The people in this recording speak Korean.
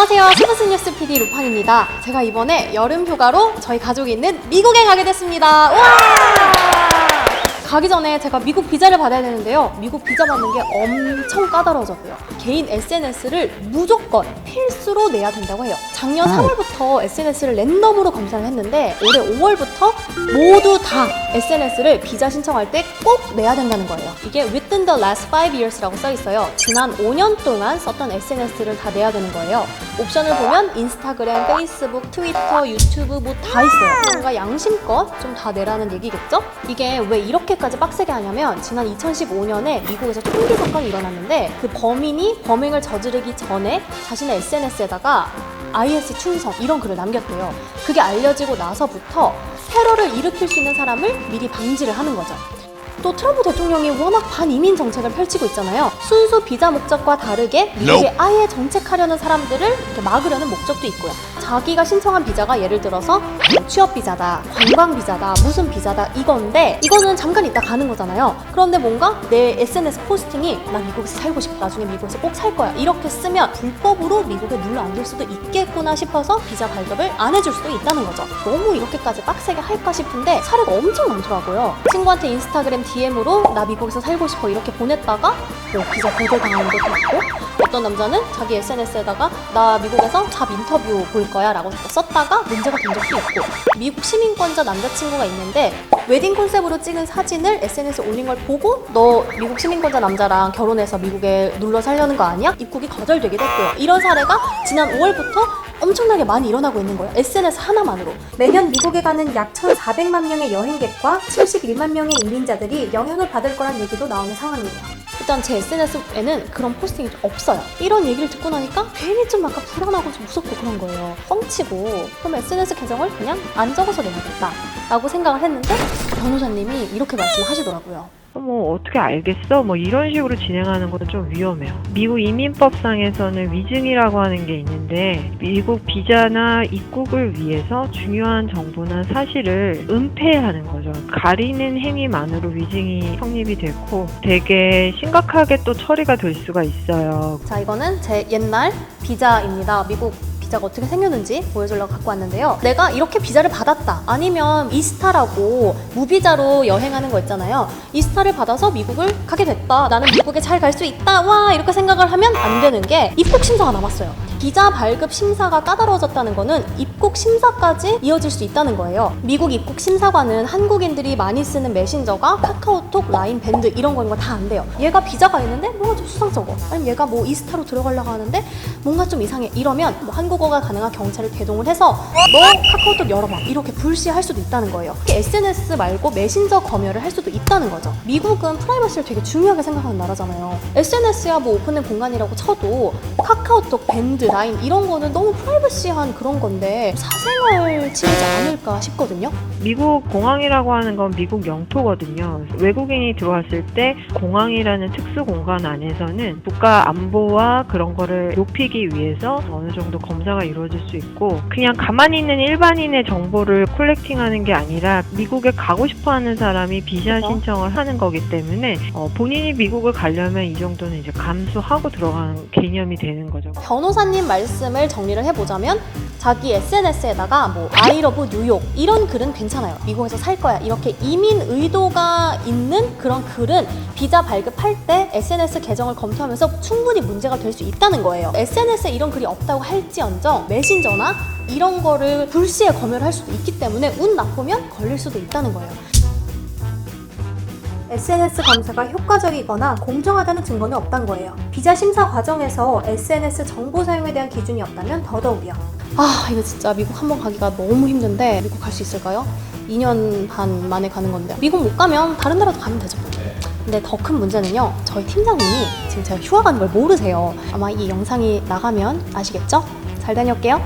안녕하세요. 시브스뉴스 PD 루팡입니다. 제가 이번에 여름 휴가로 저희 가족이 있는 미국에 가게 됐습니다. 우와! 가기 전에 제가 미국 비자를 받아야 되는데요. 미국 비자 받는 게 엄청 까다로워졌고요. 개인 SNS를 무조건 필수로 내야 된다고 해요. 작년 3월부터 SNS를 랜덤으로 검사를 했는데 올해 5월부터 모두 다 SNS를 비자 신청할 때 꼭 내야 된다는 거예요. 이게 within the last 5 years라고 써 있어요. 지난 5년 동안 썼던 SNS를 다 내야 되는 거예요. 옵션을 보면 인스타그램, 페이스북, 트위터, 유튜브 뭐 다 있어요. 뭔가 양심껏 좀 다 내라는 얘기겠죠? 이게 왜 이렇게까지 빡세게 하냐면 지난 2015년에 미국에서 총기 사건이 일어났는데 그 범인이 범행을 저지르기 전에 자신의 SNS에다가 IS 충성 이런 글을 남겼대요. 그게 알려지고 나서부터 테러를 일으킬 수 있는 사람을 미리 방지를 하는 거죠. 또 트럼프 대통령이 워낙 반이민 정책을 펼치고 있잖아요. 순수 비자 목적과 다르게 미국에 아예 정책하려는 사람들을 이렇게 막으려는 목적도 있고요. 자기가 신청한 비자가 예를 들어서 취업 비자다, 관광 비자다, 무슨 비자다 이건데 이거는 잠깐 있다 가는 거잖아요. 그런데 뭔가 내 SNS 포스팅이 나 미국에서 살고 싶다, 나중에 미국에서 꼭 살 거야 이렇게 쓰면 불법으로 미국에 눌러앉을 수도 있겠구나 싶어서 비자 발급을 안 해줄 수도 있다는 거죠. 너무 이렇게까지 빡세게 할까 싶은데 사례가 엄청 많더라고요. 친구한테 인스타그램 DM으로 나 미국에서 살고 싶어 이렇게 보냈다가 뭐 비자 거절당하는 것도 있고, 어떤 남자는 자기 SNS에다가 나 미국에서 잡 인터뷰 볼 거야 라고 썼다가 문제가 된 적도 있고, 미국 시민권자 남자친구가 있는데 웨딩 컨셉으로 찍은 사진을 SNS에 올린 걸 보고 너 미국 시민권자 남자랑 결혼해서 미국에 눌러 살려는 거 아니야? 입국이 거절되기도 했고요. 이런 사례가 지난 5월부터 엄청나게 많이 일어나고 있는 거예요. SNS 하나만으로. 매년 미국에 가는 약 1,400만 명의 여행객과 71만 명의 이민자들이 영향을 받을 거란 얘기도 나오는 상황이에요. 일단 제 SNS에는 그런 포스팅이 좀 없어요. 이런 얘기를 듣고 나니까 괜히 좀 약간 불안하고 좀 무섭고 그런 거예요. 뻥치고 그럼 SNS 계정을 그냥 안 적어서 내야겠다 라고 생각을 했는데 변호사님이 이렇게 말씀하시더라고요. 뭐 어떻게 알겠어? 뭐 이런 식으로 진행하는 것은 좀 위험해요. 미국 이민법상에서는 위증이라고 하는 게 있는데 미국 비자나 입국을 위해서 중요한 정보나 사실을 은폐하는 거죠. 가리는 행위만으로 위증이 성립이 됐고 되게 심각하게 또 처리가 될 수가 있어요. 자, 이거는 제 옛날 비자입니다. 미국 비자가 어떻게 생겼는지 보여주려고 갖고 왔는데요. 내가 이렇게 비자를 받았다, 아니면 이스타라고 무비자로 여행하는 거 있잖아요. 이스타를 받아서 미국을 가게 됐다, 나는 미국에 잘 갈 수 있다, 와 이렇게 생각을 하면 안 되는 게 입국 심사가 남았어요. 비자 발급 심사가 까다로워졌다는 거는 입국 심사까지 이어질 수 있다는 거예요. 미국 입국 심사관은 한국인들이 많이 쓰는 메신저가 카카오톡, 라인, 밴드 이런 거인 거 다 안 돼요. 얘가 비자가 있는데 뭔가 좀 수상쩍어, 아니면 얘가 뭐 이스타로 들어가려고 하는데 뭔가 좀 이상해 이러면 뭐 한국어가 가능한 경찰을 대동을 해서 너 카카오톡 열어봐 이렇게 불시할 수도 있다는 거예요. SNS 말고 메신저 검열을 할 수도 있다는 거죠. 미국은 프라이버시를 되게 중요하게 생각하는 나라잖아요. SNS야 뭐 오픈된 공간이라고 쳐도 카카오톡, 밴드, 라인 이런 거는 너무 프라이버시한 그런 건데 사생활 침해지 않을까 싶거든요. 미국 공항이라고 하는 건 미국 영토거든요. 외국인이 들어왔을 때 공항이라는 특수 공간 안에서는 국가 안보와 그런 거를 높이기 위해서 어느 정도 검사가 이루어질 수 있고, 그냥 가만히 있는 일반인의 정보를 콜렉팅하는 게 아니라 미국에 가고 싶어하는 사람이 비자 신청을 하는 거기 때문에 본인이 미국을 가려면 이 정도는 이제 감수하고 들어가는 개념이 되는 거죠. 변호사님 말씀을 정리를 해보자면 자기 SNS에다가 뭐 I love 뉴욕 이런 글은 괜찮아요. 미국에서 살 거야 이렇게 이민 의도가 있는 그런 글은 비자 발급할 때 SNS 계정을 검토하면서 충분히 문제가 될 수 있다는 거예요. SNS에 이런 글이 없다고 할지언정 메신저나 이런 거를 불시에 검열할 수도 있기 때문에 운 나쁘면 걸릴 수도 있다는 거예요. SNS 검사가 효과적이거나 공정하다는 증거는 없단 거예요. 비자 심사 과정에서 SNS 정보 사용에 대한 기준이 없다면 더더욱이요. 아, 이거 진짜 미국 한번 가기가 너무 힘든데 미국 갈 수 있을까요? 2년 반 만에 가는 건데 미국 못 가면 다른 나라도 가면 되죠. 근데 더 큰 문제는요, 저희 팀장님이 지금 제가 휴가 가는 걸 모르세요. 아마 이 영상이 나가면 아시겠죠? 잘 다녀올게요.